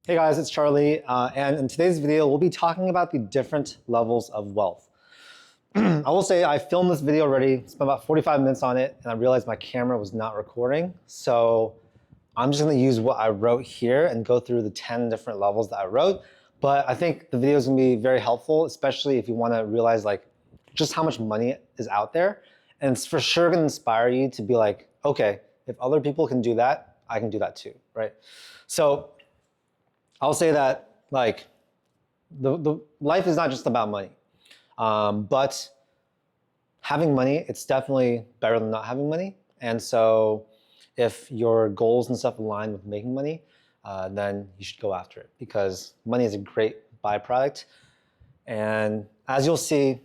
Hey guys, it's Charlie, and in today's video, we'll be talking about the different levels of wealth. I will say I filmed this video already, spent about 45 minutes on it, and I realized my camera was not recording. So I'm just gonna use what I wrote here and go through the 10 different levels that I wrote. But I think the video is gonna be very helpful, especially if you wanna realize just how much money is out there. And it's for sure gonna inspire you to be like, okay, if other people can do that, I can do that too, right? So I'll say that the life is not just about money, but having money, it's definitely better than not having money. And so if your goals and stuff align with making money, then you should go after it because money is a great byproduct. And as you'll see,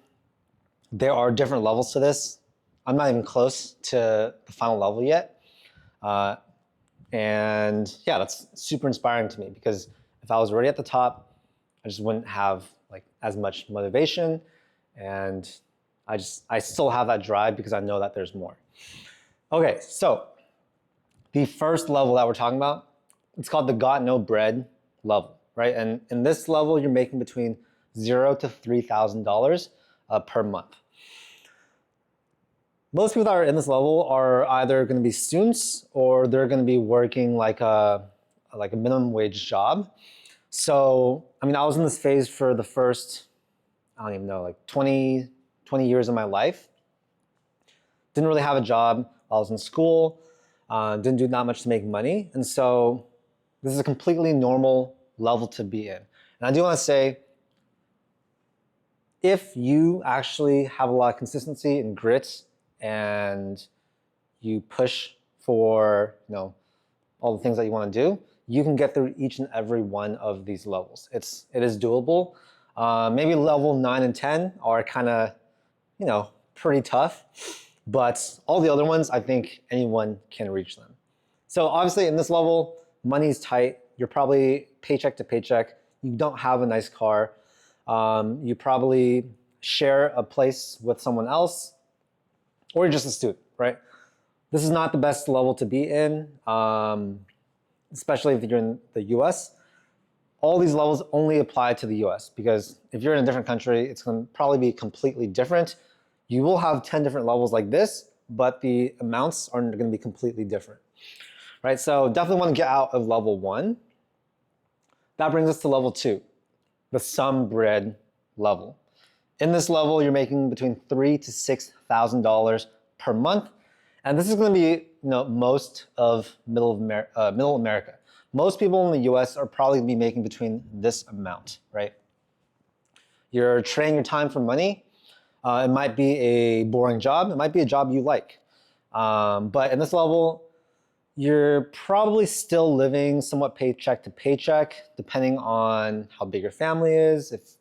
there are different levels to this. I'm not even close to the final level yet. And yeah, that's super inspiring to me because if I was already at the top, I just wouldn't have as much motivation, and I still have that drive because I know that there's more. Okay, so the first level that we're talking about, it's called the got no bread level, right? And in this level, you're making between $0 to $3,000 per month. Most people that are in this level are either going to be students or they're going to be working like a minimum wage job. So, I mean, I was in this phase for the first, I don't even know, 20 years of my life. Didn't really have a job. I was in school, didn't do that much to make money. And so this is a completely normal level to be in. And I do want to say, if you actually have a lot of consistency and grit and you push for, all the things that you want to do, you can get through each and every one of these levels. It is doable. Maybe level 9 and 10 are kind of, pretty tough, but all the other ones, I think anyone can reach them. So obviously in this level, money's tight. You're probably paycheck to paycheck. You don't have a nice car. You probably share a place with someone else, or you're just a student, right? This is not the best level to be in, especially if you're in the US. All these levels only apply to the US because if you're in a different country, it's going to probably be completely different. You will have 10 different levels like this, but the amounts are going to be completely different, right? So definitely want to get out of level 1. That brings us to level 2, the some bread level. In this level, you're making between $3,000 to $6,000 per month. And this is going to be most of middle America. Most people in the US are probably going to be making between this amount, right? You're trading your time for money. It might be a boring job. It might be a job you like. But in this level, you're probably still living somewhat paycheck to paycheck, depending on how big your family is. There's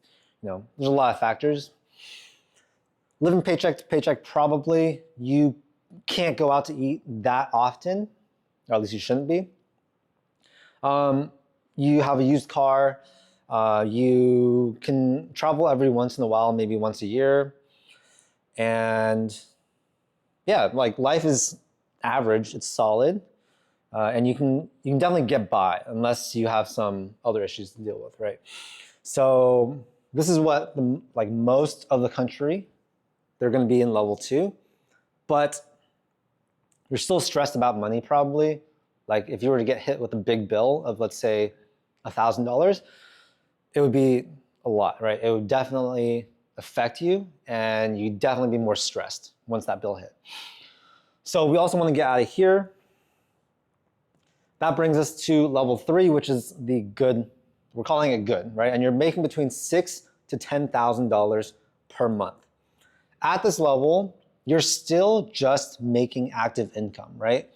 a lot of factors. Living paycheck to paycheck, probably you can't go out to eat that often, or at least you shouldn't be. You have a used car. You can travel every once in a while, maybe once a year. And yeah, life is average, it's solid. And you can definitely get by unless you have some other issues to deal with, right? So this is what most of the country, they're going to be in level 2, but you're still stressed about money probably. Like if you were to get hit with a big bill of, let's say, $1,000, it would be a lot, right? It would definitely affect you and you'd definitely be more stressed once that bill hit. So we also want to get out of here. That brings us to level 3, which is the good. We're calling it good, right? And you're making between $6,000 to $10,000 per month. At this level, you're still just making active income, right?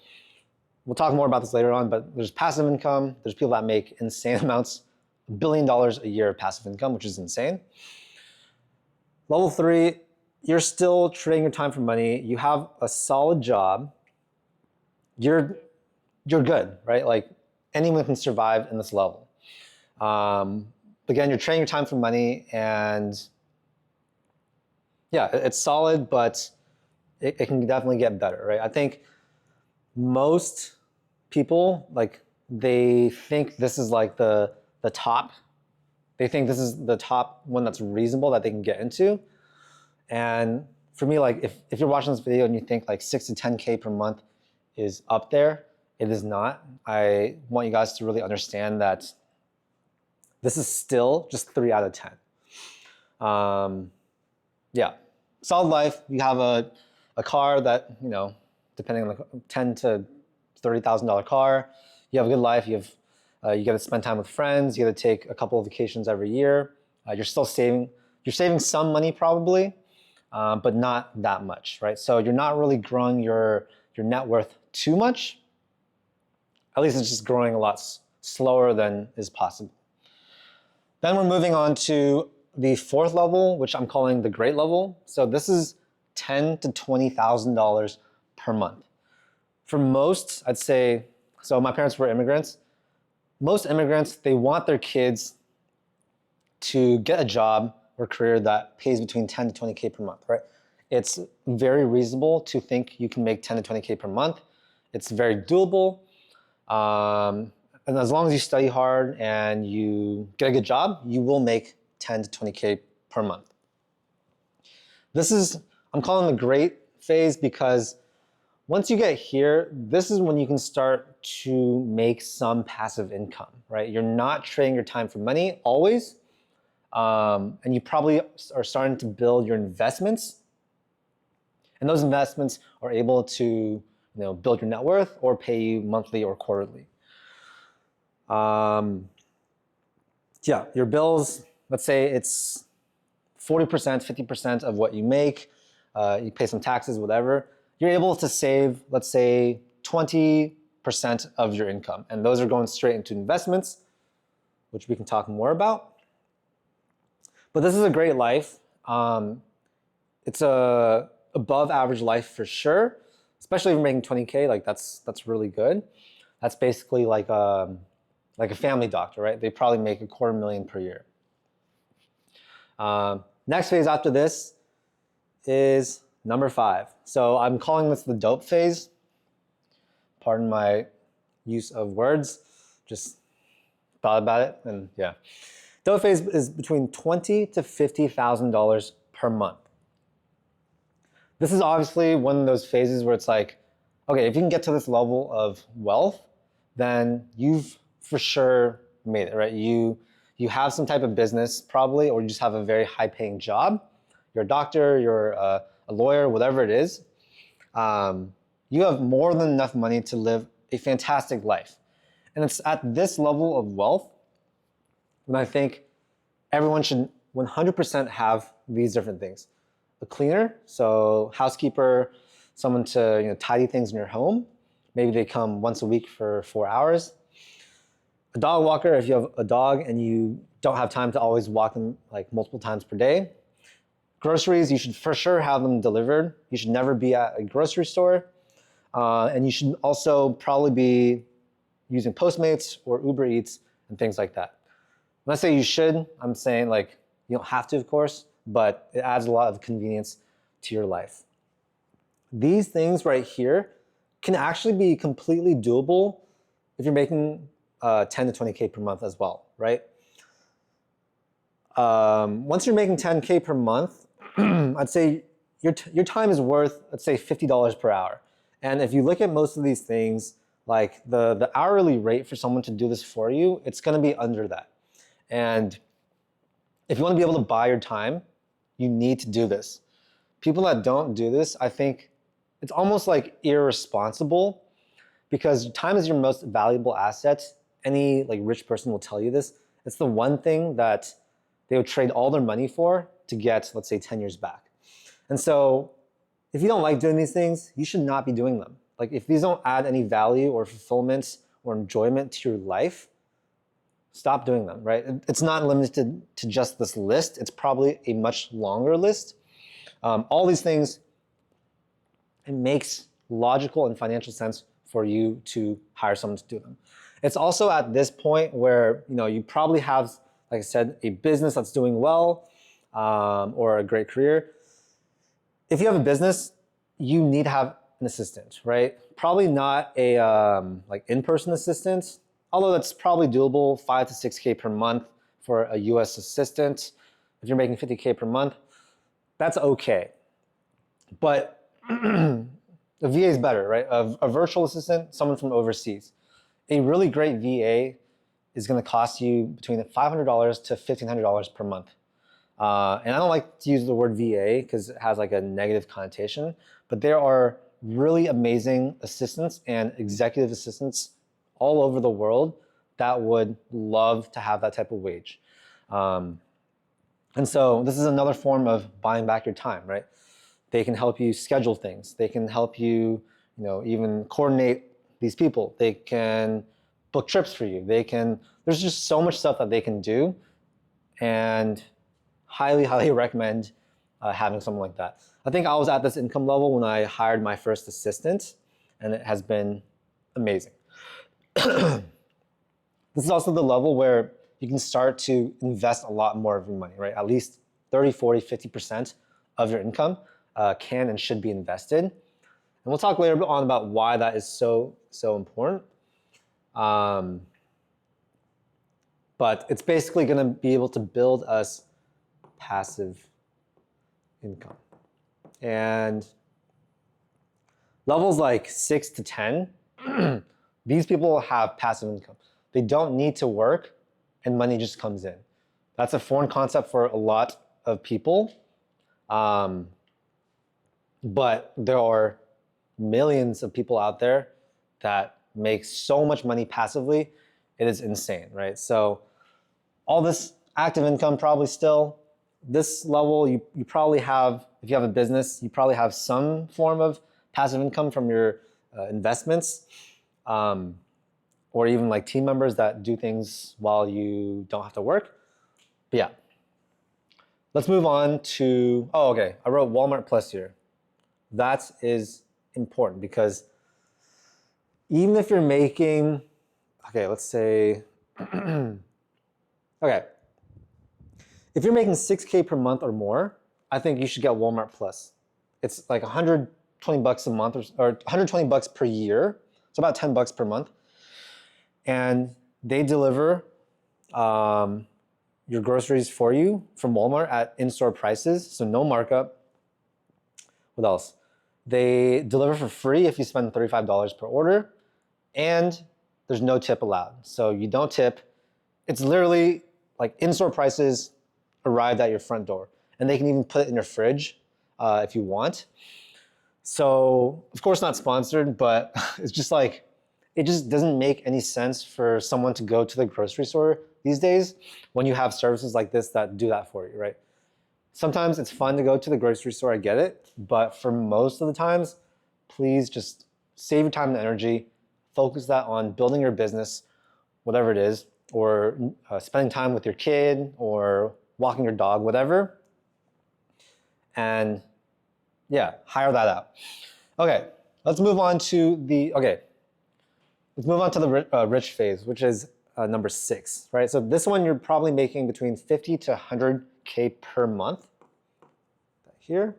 We'll talk more about this later on, but there's passive income. There's people that make insane amounts, $1 billion a year of passive income, which is insane. Level 3, you're still trading your time for money. You have a solid job. You're good, right? Anyone can survive in this level. Again, you're trading your time for money, and yeah, it's solid, but it can definitely get better, right? I think most people, they think this is the the top. They think this is the top one that's reasonable that they can get into. And for me, like if you're watching this video and you think like 6 to 10K per month is up there, it is not. I want you guys to really understand that this is still just 3 out of 10. Yeah, solid life. You have a car that, you know, depending on the $10,000 to $30,000 car, you have a good life. You get to spend time with friends. You get to take a couple of vacations every year. You're still saving. You're saving some money probably, but not that much, right? So you're not really growing your net worth too much. At least it's just growing a lot slower than is possible. Then we're moving on to the 4th level, which I'm calling the great level. So this is $10,000 to $20,000 per month. For most, I'd say, so my parents were immigrants. Most immigrants, they want their kids to get a job or career that pays between 10 to 20K per month, right? It's very reasonable to think you can make 10 to 20K per month. It's very doable. And as long as you study hard and you get a good job, you will make 10 to 20K per month. I'm calling the great phase because once you get here, this is when you can start to make some passive income, right? You're not trading your time for money always. And you probably are starting to build your investments. And those investments are able to, build your net worth or pay you monthly or quarterly. Yeah, your bills, let's say it's 40%, 50% of what you make. You pay some taxes, whatever. You're able to save, let's say, 20% of your income. And those are going straight into investments, which we can talk more about. But this is a great life. It's a above average life for sure, especially if you're making 20K, like that's really good. That's basically like a family doctor, right? They probably make $250,000 per year. Next phase after this is number 5. So I'm calling this the dope phase. Pardon my use of words, just thought about it, and yeah. Dope phase is between $20,000 to $50,000 per month. This is obviously one of those phases where it's like, okay, if you can get to this level of wealth, then you've for sure made it, right? You have some type of business probably, or you just have a very high-paying job. You're a doctor, you're a lawyer, whatever it is. You have more than enough money to live a fantastic life. And it's at this level of wealth when I think everyone should 100% have these different things. A cleaner, so housekeeper, someone to tidy things in your home. Maybe they come once a week for 4 hours. A dog walker, if you have a dog and you don't have time to always walk them like multiple times per day. Groceries, you should for sure have them delivered. You should never be at a grocery store. And you should also probably be using Postmates or Uber Eats and things like that. When I say you should, I'm saying like you don't have to, of course, but it adds a lot of convenience to your life. These things right here can actually be completely doable if you're making 10 to 20K per month as well, right? Once you're making 10K per month, I'd say your time is worth, let's say, $50 per hour. And if you look at most of these things, like the hourly rate for someone to do this for you, it's gonna be under that. And if you wanna be able to buy your time, you need to do this. People that don't do this, I think it's almost like irresponsible, because time is your most valuable asset. Any rich person will tell you this. It's the one thing that they would trade all their money for to get, let's say, 10 years back. And so if you don't like doing these things, you should not be doing them. Like if these don't add any value or fulfillment or enjoyment to your life, stop doing them, right? It's not limited to just this list. It's probably a much longer list. All these things, it makes logical and financial sense for you to hire someone to do them. It's also at this point where you probably have, like I said, a business that's doing well, or a great career. If you have a business, you need to have an assistant, right? Probably not a in-person assistant, although that's probably doable, 5 to 6K per month for a US assistant. If you're making 50K per month, that's okay. But the VA is better, right? A virtual assistant, someone from overseas. A really great VA is going to cost you between $500 to $1,500 per month. And I don't like to use the word VA because it has like a negative connotation, but there are really amazing assistants and executive assistants all over the world that would love to have that type of wage. And so this is another form of buying back your time, right? They can help you schedule things. They can help you, even coordinate these people. They can book trips for you. There's just so much stuff that they can do, and highly, highly recommend having someone like that. I think I was at this income level when I hired my first assistant, and it has been amazing. This is also the level where you can start to invest a lot more of your money, right? At least 30, 40, 50% of your income can and should be invested. And we'll talk later on about why that is so important. But it's basically going to be able to build us passive income. And levels like 6 to 10, these people have passive income. They don't need to work and money just comes in. That's a foreign concept for a lot of people. But there are millions of people out there that make so much money passively. It is insane, right? So all this active income probably still, this level, you probably have, if you have a business, you probably have some form of passive income from your investments, or even like team members that do things while you don't have to work. But yeah, let's move on to, oh, okay, I wrote Walmart Plus here. That is important because even if you're making, okay, let's say, okay, if you're making 6K per month or more, I think you should get Walmart Plus. It's like 120 bucks a month or 120 bucks per year. It's about 10 bucks per month. And they deliver your groceries for you from Walmart at in-store prices, so no markup. What else? They deliver for free if you spend $35 per order, and there's no tip allowed. So you don't tip. It's literally like in-store prices arrived at your front door, and they can even put it in your fridge if you want. So of course not sponsored, but it's just like, it just doesn't make any sense for someone to go to the grocery store these days when you have services like this that do that for you, right? Sometimes it's fun to go to the grocery store, I get it, but for most of the times, please just save your time and energy, focus that on building your business, whatever it is, or spending time with your kid or walking your dog, whatever. And yeah, hire that out. Okay, let's move on to the rich phase, which is number 6, right? So this one you're probably making between 50 to 100K per month. Here.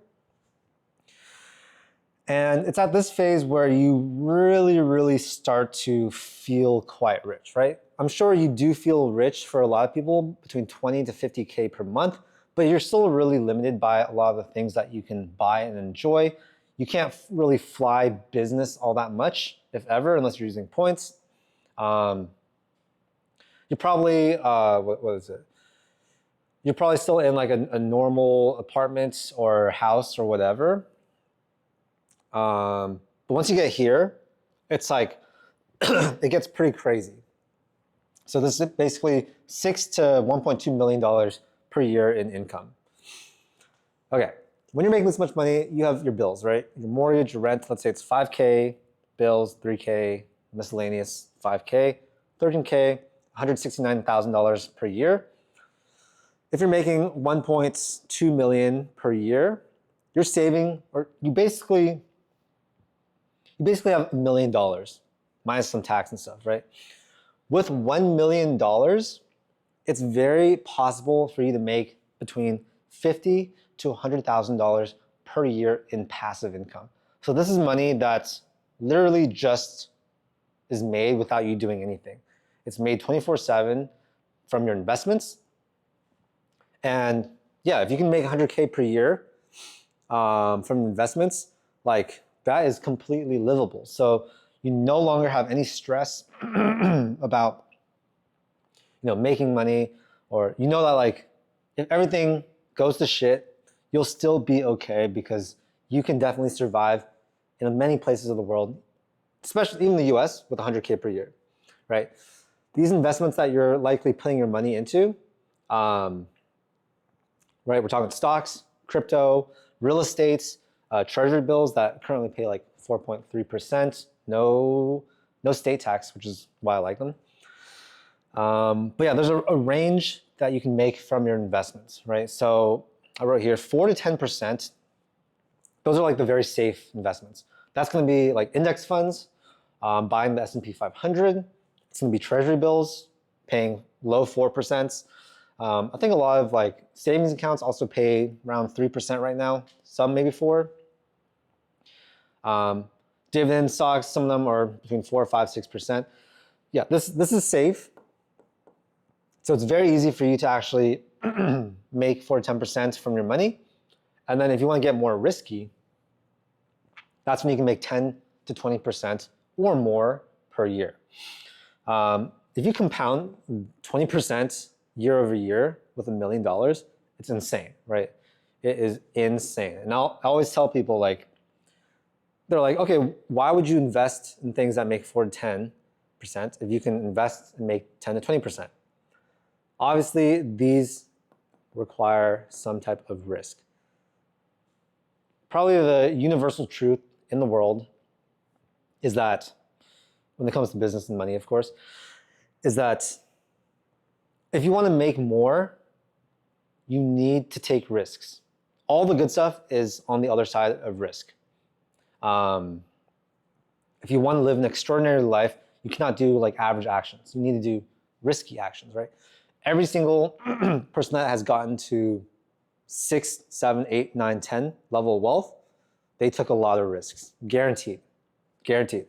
And it's at this phase where you really, really start to feel quite rich, right? I'm sure you do feel rich for a lot of people between 20 to 50K per month, but you're still really limited by a lot of the things that you can buy and enjoy. You can't really fly business all that much, if ever, unless you're using points. You're probably, what is it? You're probably still in like a normal apartment or house or whatever. But once you get here, it's like, it gets pretty crazy. So this is basically $6 to $1.2 million per year in income. Okay, when you're making this much money, you have your bills, right? Your mortgage, your rent, let's say it's 5K, bills, 3K, miscellaneous, 5K, 13K, $169,000 per year. If you're making 1.2 million per year, you're saving, or you basically have $1 million minus some tax and stuff, right? With $1 million, it's very possible for you to make between $50,000 to $100,000 per year in passive income. So this is money that literally just is made without you doing anything. It's made 24/7 from your investments. And yeah, if you can make 100K per year from investments, like that is completely livable. So you no longer have any stress about making money, or that like if everything goes to shit, you'll still be okay because you can definitely survive in many places of the world, especially even the US with 100K per year, right? These investments that you're likely putting your money into, right? We're talking stocks, crypto, real estate, treasury bills that currently pay like 4.3%, no state tax, which is why I like them. But yeah, there's a range that you can make from your investments, right? So I wrote here 4 to 10%. Those are like the very safe investments. That's going to be like index funds, buying the S&P 500. It's going to be treasury bills, paying low 4%. I think a lot of like savings accounts also pay around 3% right now. Some maybe 4. Dividend stocks, some of them are between 4, 5, 6%. Yeah, this is safe. So it's very easy for you to actually make 4 to 10% from your money. And then if you want to get more risky, that's when you can make 10 to 20% or more per year. If you compound 20% year over year with $1 million, it's insane, right? It is insane. And I always tell people, like, they're like, okay, why would you invest in things that make 4 to 10% if you can invest and make 10 to 20%? Obviously, these require some type of risk. Probably the universal truth in the world is that, when it comes to business and money, of course, is that if you want to make more, you need to take risks. All the good stuff is on the other side of risk. If you want to live an extraordinary life, you cannot do like average actions. You need to do risky actions, right? Every single person that has gotten to 6, 7, 8, 9, 10 level of wealth, they took a lot of risks. Guaranteed. Guaranteed.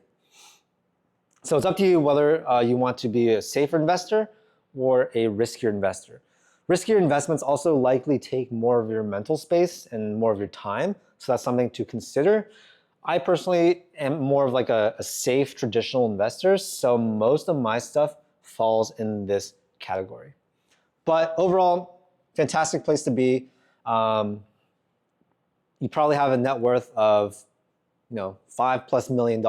So it's up to you whether you want to be a safer investor or a riskier investor. Riskier investments also likely take more of your mental space and more of your time. So that's something to consider. I personally am more of like a safe traditional investor. So most of my stuff falls in this category. But overall, fantastic place to be. You probably have a net worth of, $5+ million,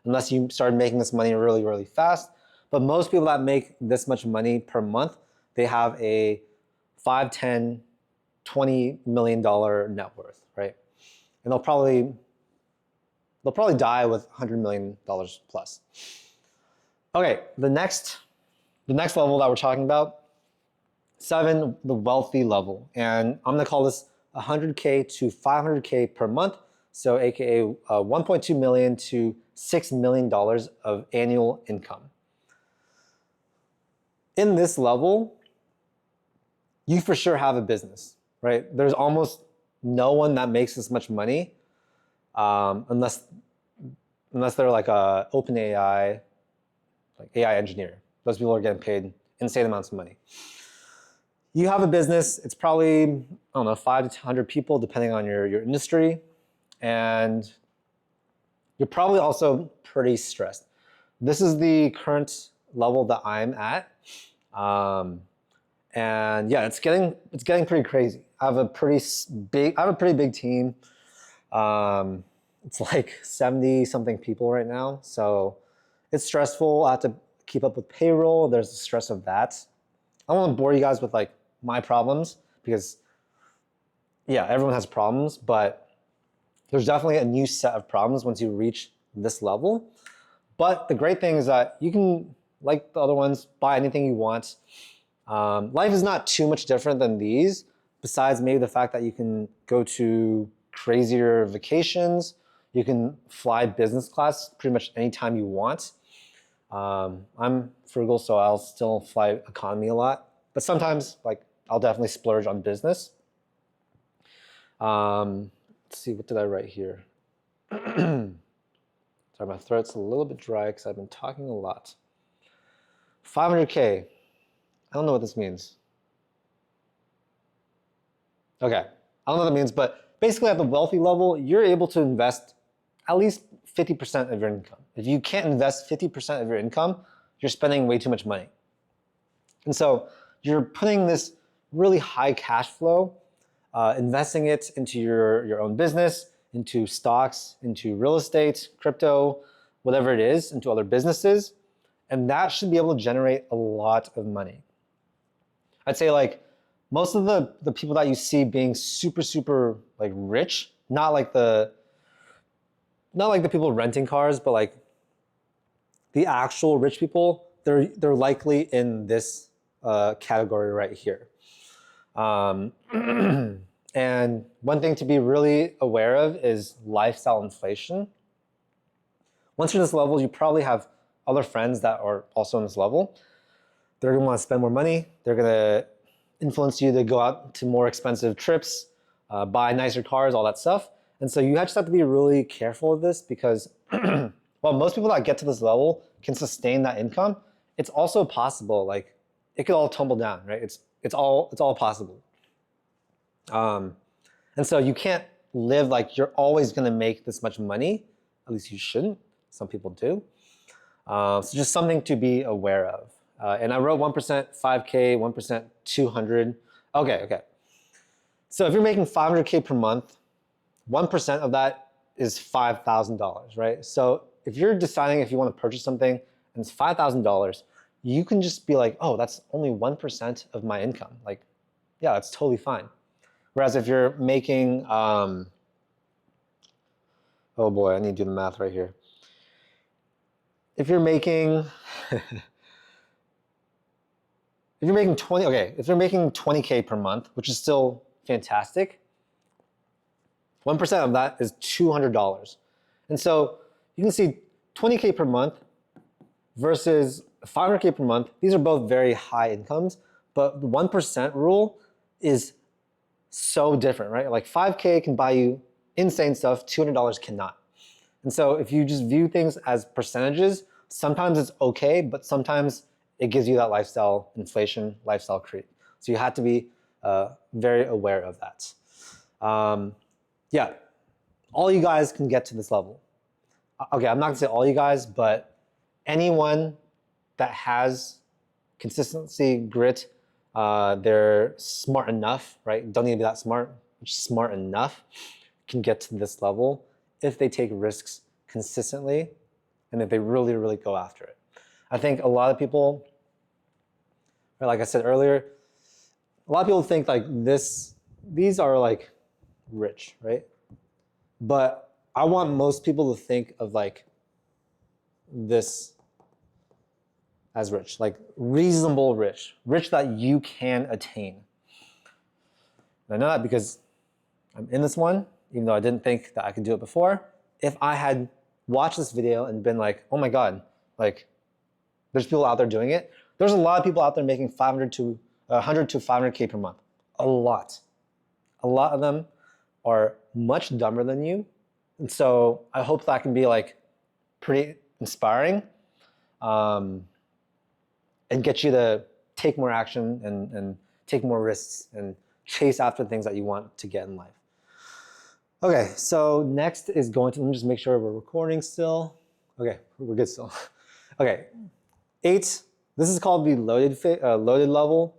unless you started making this money really, really fast. But most people that make this much money per month, they have a 5, 10, $20 million net worth, right? And they'll probably die with $100 million plus. Okay, the next level that we're talking about, 7, the wealthy level. And I'm gonna call this 100K to 500K per month. So AKA 1.2 million to $6 million of annual income. In this level, you for sure have a business, right? There's almost no one that makes this much money unless they're like a OpenAI, like AI engineer. Those people are getting paid insane amounts of money. You have a business, it's probably, I don't know, 5 to 100 people, depending on your industry. And you're probably also pretty stressed. This is the current level that I'm at. And yeah, it's getting pretty crazy. I have a pretty big team. It's like 70 something people right now. So it's stressful. I have to keep up with payroll. There's the stress of that. I don't want to bore you guys with like my problems because yeah, everyone has problems, but there's definitely a new set of problems once you reach this level. But the great thing is that you can, like the other ones, buy anything you want. Life is not too much different than these, besides maybe the fact that you can go to crazier vacations. You can fly business class pretty much anytime you want. I'm frugal, so I'll still fly economy a lot. But sometimes, like, I'll definitely splurge on business. Let's see, what did I write here? Sorry, my throat's a little bit dry because I've been talking a lot. 500K. I don't know what this means. Okay, I don't know what that means, but basically at the wealthy level, you're able to invest at least 50% of your income. If you can't invest 50% of your income, you're spending way too much money. And so you're putting this really high cash flow, investing it into your own business, into stocks, into real estate, crypto, whatever it is, into other businesses. And that should be able to generate a lot of money. I'd say like most of the people that you see being super, super like rich, not like the people renting cars, but like the actual rich people, they're likely in this category right here. And one thing to be really aware of is lifestyle inflation. Once you're in this level, you probably have other friends that are also in this level. They're gonna want to spend more money. They're gonna influence you to go out to more expensive trips, buy nicer cars, all that stuff. And so you just have to be really careful of this because while most people that get to this level can sustain that income, it's also possible, like it could all tumble down, right? It's all possible. And so you can't live like you're always gonna make this much money. At least you shouldn't. Some people do. So just something to be aware of. And I wrote 1%, 5K, 1%, 200. Okay. So if you're making 500K per month, 1% of that is $5,000, right? So if you're deciding if you want to purchase something and it's $5,000, you can just be like, oh, that's only 1% of my income. Like, yeah, that's totally fine. Whereas if you're making, oh boy, I need to do the math right here. If you're making, if you're making 20K per month, which is still fantastic, 1% of that is $200. And so you can see 20K per month versus 500K per month. These are both very high incomes, but the 1% rule is so different, right? Like 5K can buy you insane stuff, $200 cannot. And so if you just view things as percentages, sometimes it's okay, but sometimes it gives you that lifestyle inflation, lifestyle creep. So you have to be very aware of that. Yeah, all you guys can get to this level. Okay, I'm not gonna say all you guys, but anyone that has consistency, grit, they're smart enough, right? Don't need to be that smart, just smart enough can get to this level if they take risks consistently and if they really, really go after it. I think a lot of people, like I said earlier, a lot of people think like these are like rich, right? But I want most people to think of like this as rich, like reasonable rich that you can attain. And I know that because I'm in this one, even though I didn't think that I could do it before. If I had watched this video and been like, oh my God, like there's people out there doing it. There's a lot of people out there making 100 to 500K per month. A lot of them are much dumber than you. And so I hope that can be like pretty inspiring and get you to take more action and take more risks and chase after things that you want to get in life. Okay, so next is let me just make sure we're recording still. Okay, we're good still. Okay, 8, this is called the loaded level.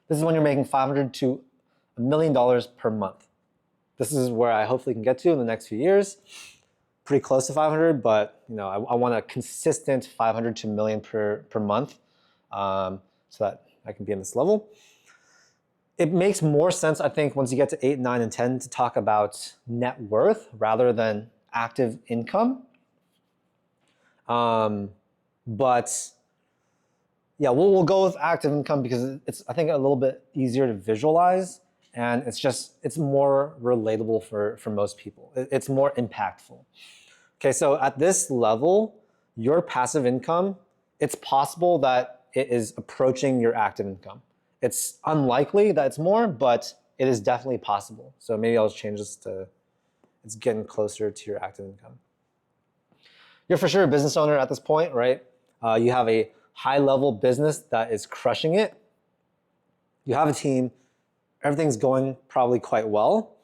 This is when you're making $500 to $1 million per month. This is where I hopefully can get to in the next few years. Pretty close to 500, but you know, I want a consistent 500 to $1 million per month so that I can be in this level. It makes more sense, I think, once you get to 8, 9, and 10 to talk about net worth rather than active income. But yeah, we'll go with active income because it's, I think, a little bit easier to visualize and it's more relatable for most people. It's more impactful. Okay, so at this level, your passive income, it's possible that it is approaching your active income. It's unlikely that it's more, but it is definitely possible. So maybe I'll change this to, it's getting closer to your active income. You're for sure a business owner at this point, right? You have a high-level business that is crushing it. You have a team, everything's going probably quite well.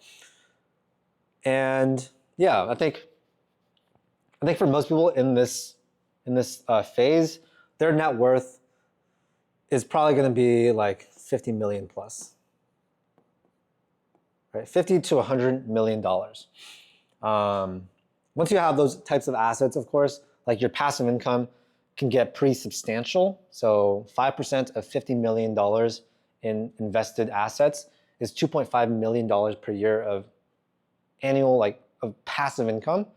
And yeah, I think for most people in this phase, their net worth is probably going to be like 50 million plus, right? 50 to 100 million dollars. Once you have those types of assets, of course, like your passive income can get pretty substantial. So 5% of $50 million in invested assets is $2.5 million per year of annual, like, of passive income.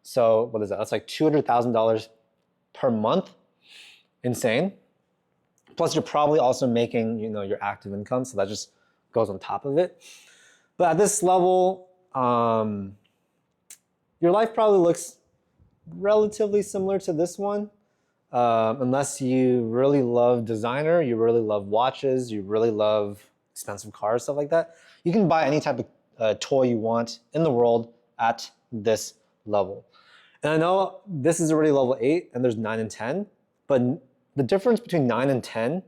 So what is that? That's like $200,000 per month. Insane. Plus you're probably also making, your active income. So that just goes on top of it. But at this level, your life probably looks relatively similar to this one. Unless you really love designer, you really love watches, you really love expensive cars, stuff like that. You can buy any type of toy you want in the world at this level. And I know this is already level 8 and there's 9 and 10, but the difference between 9 and 10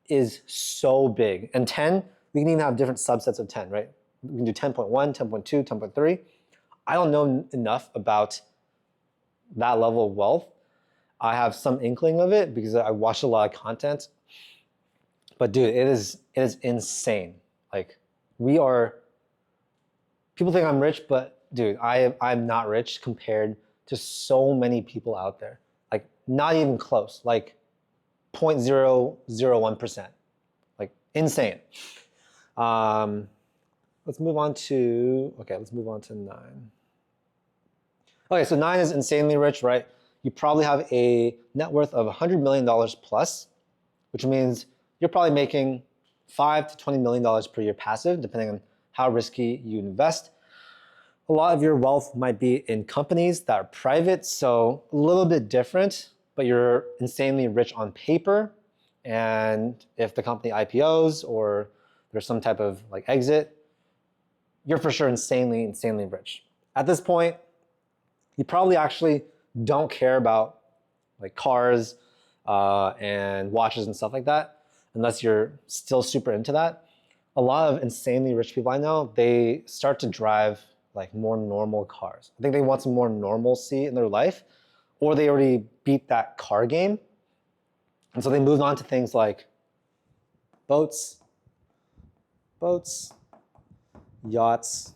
is so big. And 10, we can even have different subsets of 10, right? We can do 10.1, 10.2, 10.3. I don't know enough about that level of wealth. I have some inkling of it because I watch a lot of content. But dude, it is insane. Like, people think I'm rich, but dude, I'm not rich compared to so many people out there. Like, not even close, like 0.001%. Like, insane. Let's move on to 9. Okay, so 9 is insanely rich, right? You probably have a net worth of $100 million plus, which means you're probably making $5 to $20 million per year passive, depending on how risky you invest. A lot of your wealth might be in companies that are private, so a little bit different, but you're insanely rich on paper. And if the company IPOs or there's some type of like exit, you're for sure insanely rich. At this point, you probably actually don't care about like cars and watches and stuff like that, unless you're still super into that. A lot of insanely rich people I know, they start to drive like more normal cars. I think they want some more normalcy in their life, or they already beat that car game. And so they moved on to things like boats, yachts,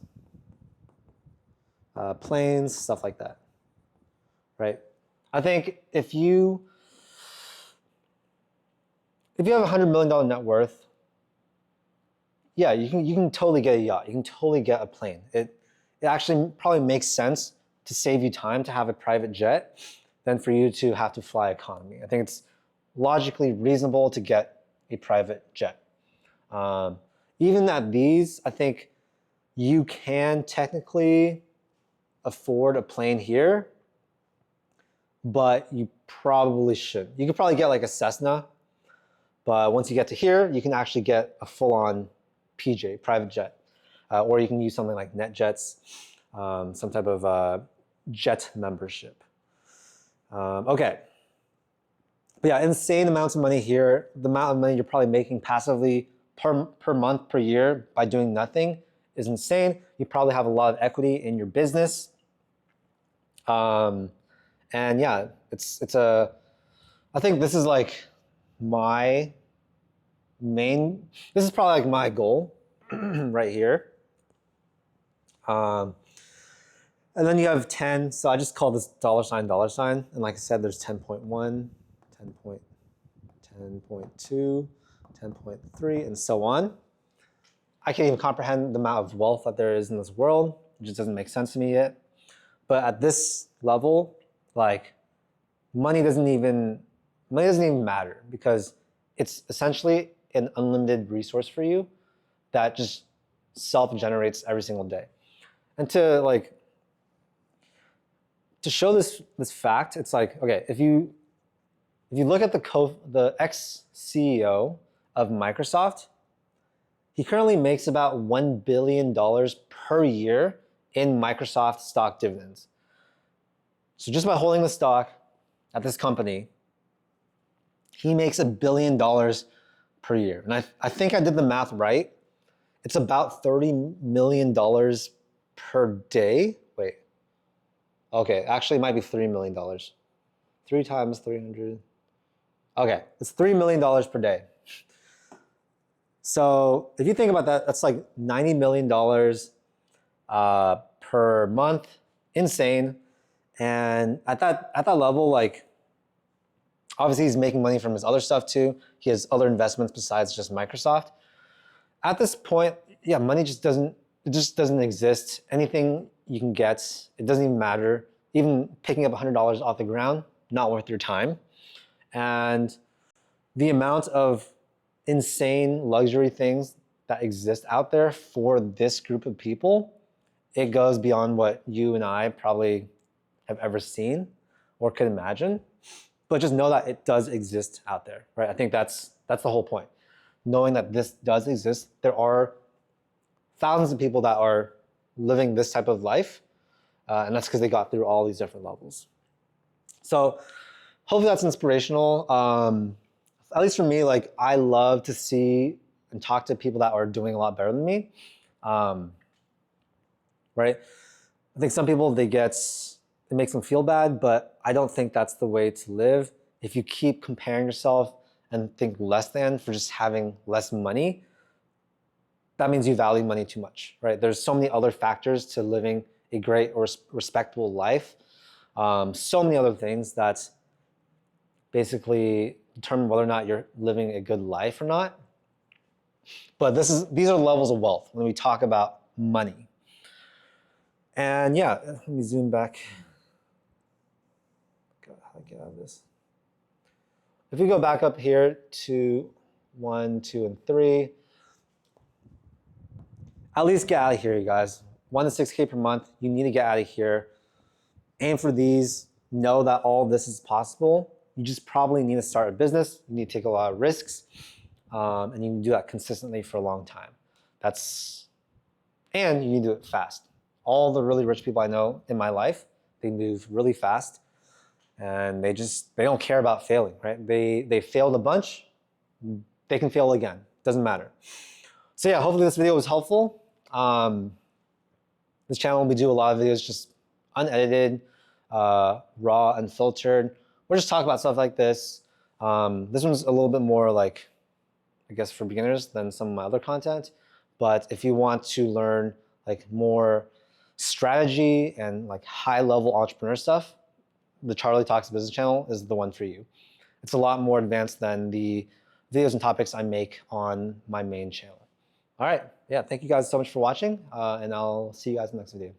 planes, stuff like that, right? I think if you have $100 million net worth, yeah, you can totally get a yacht. You can totally get a plane. It actually probably makes sense to save you time to have a private jet than for you to have to fly economy. I think it's logically reasonable to get a private jet. Even at these, I think you can technically afford a plane here, but you probably shouldn't. You could probably get like a Cessna, but once you get to here, you can actually get a full-on PJ, private jet. Or you can use something like NetJets, some type of jet membership. Okay. But yeah, insane amounts of money here. The amount of money you're probably making passively per month, per year by doing nothing is insane. You probably have a lot of equity in your business. And yeah, I think this is like this is probably like my goal right here. And then you have 10, so I just call this $sign. And like I said, there's 10.1, 10.2, 10.3, and so on. I can't even comprehend the amount of wealth that there is in this world. It just doesn't make sense to me yet. But at this level, like, money doesn't even matter, because it's essentially an unlimited resource for you that just self-generates every single day. And to show this fact, it's like, okay, if you look at the ex-CEO of Microsoft, he currently makes about $1 billion per year in Microsoft stock dividends. So just by holding the stock at this company, He makes $1 billion per year. And I think I did the math right. It's about $30 million per day. Wait. Okay, actually it might be $3 million. 3 times 300. Okay, it's $3 million per day. So if you think about that, that's like $90 million per month. Insane. And at that level, like, obviously he's making money from his other stuff too. He has other investments besides just Microsoft. At this point, yeah, money just doesn't exist. Anything you can get, it doesn't even matter. Even picking up $100 off the ground, not worth your time. And the amount of insane luxury things that exist out there for this group of people, it goes beyond what you and I probably have ever seen or could imagine. But just know that it does exist out there, right? I think that's the whole point. Knowing that this does exist, there are thousands of people that are living this type of life, and that's because they got through all these different levels. So hopefully that's inspirational. At least for me, like, I love to see and talk to people that are doing a lot better than me, right? I think some people, it makes them feel bad, but I don't think that's the way to live. If you keep comparing yourself and think less than for just having less money, that means you value money too much, right? There's so many other factors to living a great or respectable life. So many other things that basically determine whether or not you're living a good life or not. But these are levels of wealth when we talk about money. And yeah, let me zoom back. God, how do I get out of this? If we go back up here to 1, 2, and 3, at least get out of here, you guys. 1 to 6K per month, you need to get out of here. Aim for these, know that all of this is possible. You just probably need to start a business. You need to take a lot of risks, and you can do that consistently for a long time. And you need to do it fast. All the really rich people I know in my life, they move really fast, and they don't care about failing, right? They failed a bunch, they can fail again, doesn't matter. So yeah, hopefully this video was helpful. This channel, we do a lot of videos just unedited, raw, unfiltered. We're just talking about stuff like this. This one's a little bit more like, I guess, for beginners than some of my other content. But if you want to learn like more strategy and like high-level entrepreneur stuff, the Charlie Talks Business channel is the one for you. It's a lot more advanced than the videos and topics I make on my main channel. All right, yeah, thank you guys so much for watching, and I'll see you guys in the next video.